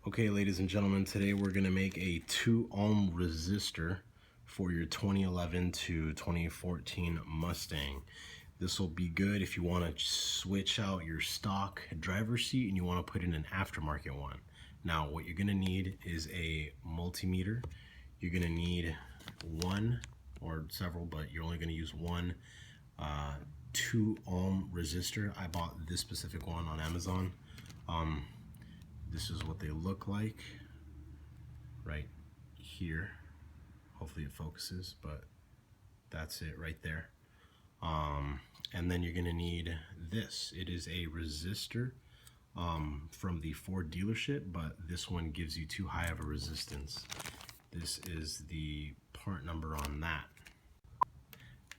Okay, ladies and gentlemen, today we're going to make a 2 ohm resistor for your 2011 to 2014 Mustang. This will be good if you want to switch out your stock driver's seat and you want to put in an aftermarket one. Now, what you're going to need is a multimeter. You're going to need one or several, but you're only going to use one 2 ohm resistor. I bought this specific one on Amazon. This is what they look like right here. Hopefully it focuses, but that's it right there. And then you're gonna need this. It is a resistor from the Ford dealership, but this one gives you too high of a resistance. This is the part number on that.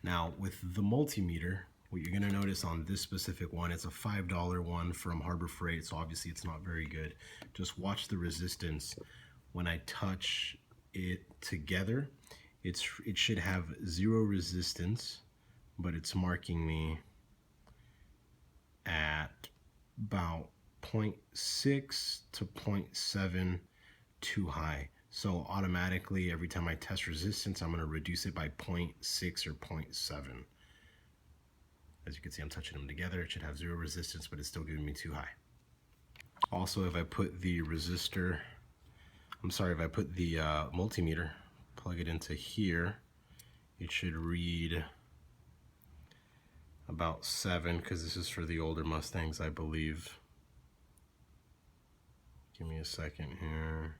Now with the multimeter, what you're gonna notice on this specific one, it's a $5 one from Harbor Freight, so obviously it's not very good. Just watch the resistance. When I touch it together, it should have 0 resistance, but it's marking me at about 0.6 to 0.7 too high. So automatically, every time I test resistance, I'm gonna reduce it by 0.6 or 0.7. As you can see, I'm touching them together. It should have 0 resistance, but it's still giving me too high. Also, if I put the multimeter, plug it into here, it should read about 7, because this is for the older Mustangs, I believe. Give me a second here.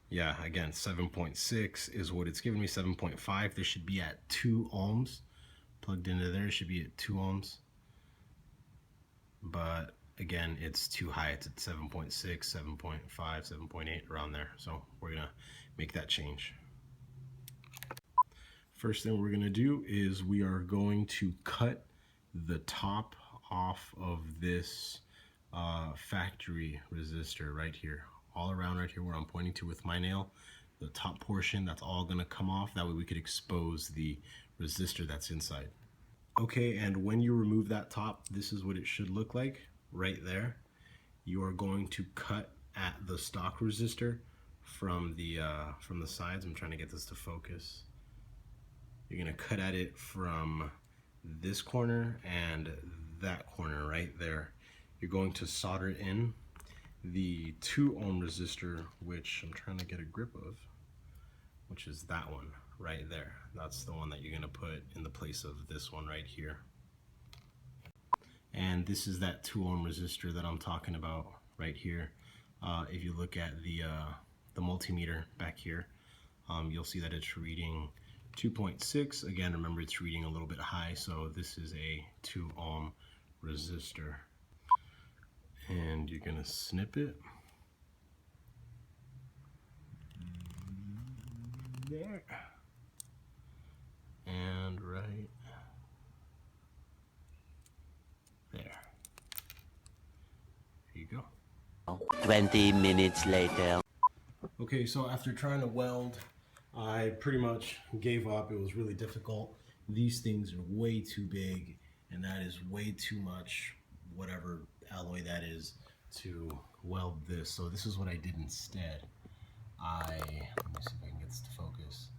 Yeah, again, 7.6 is what it's giving me, 7.5. This should be at 2 ohms. Plugged into there, it should be at 2 ohms. But again, it's too high. It's at 7.6, 7.5, 7.8, around there. So we're gonna make that change. First thing we're gonna do is we are going to cut the top off of this factory resistor right here. All around right here where I'm pointing to with my nail, the top portion, that's all gonna come off. That way we could expose the resistor that's inside. Okay, and when you remove that top, this is what it should look like right there. You are going to cut at the stock resistor from the sides. I'm trying to get this to focus. You're gonna cut at it from this corner and that corner right there. You're going to solder it in. The 2 ohm resistor, which I'm trying to get a grip of, which is that one right there. That's the one that you're gonna put in the place of this one right here. And this is that 2 ohm resistor that I'm talking about right here. If you look at the multimeter back here, you'll see that it's reading 2.6. Again, remember it's reading a little bit high, so this is a 2 ohm resistor. And you're gonna snip it there and right there. There you go. 20 minutes later. Okay, so after trying to weld, I pretty much gave up. It was really difficult. These things are way too big, and that is way too much, whatever alloy that is, to weld this. So this is what I did instead. Let me see if I can get this to focus.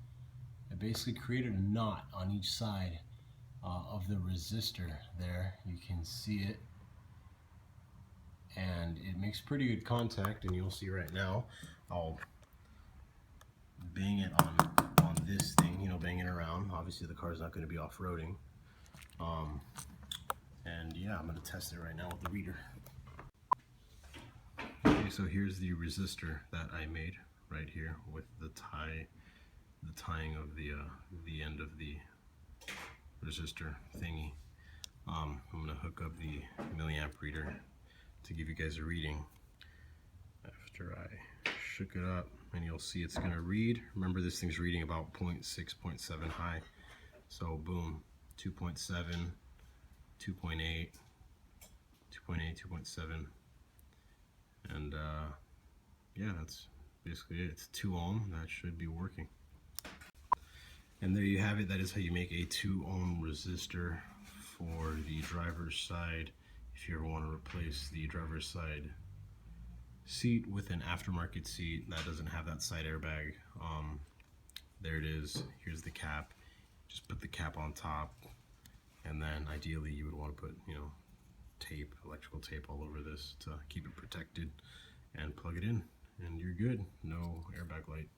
I basically created a knot on each side of the resistor there. You can see it, and it makes pretty good contact, and you'll see right now. I'll bang it on this thing, you know, bang it around. Obviously the car's not going to be off-roading. And yeah, I'm going to test it right now with the reader. Okay, so here's the resistor that I made right here with the tying of the end of the resistor thingy. I'm going to hook up the milliamp reader to give you guys a reading after I shook it up, and you'll see it's going to read. Remember, this thing's reading about 0.6, 0.7 high. So boom, 2.7, 2.8, 2.8, 2.7. And yeah, that's basically it. It's 2 ohm. That should be working. And there you have it. That is how you make a 2 ohm resistor for the driver's side if you ever want to replace the driver's side seat with an aftermarket seat that doesn't have that side airbag, there it is. Here's the cap. Just put the cap on top, and then ideally you would want to put, tape, electrical tape all over this to keep it protected, and plug it in, and you're good. No airbag light.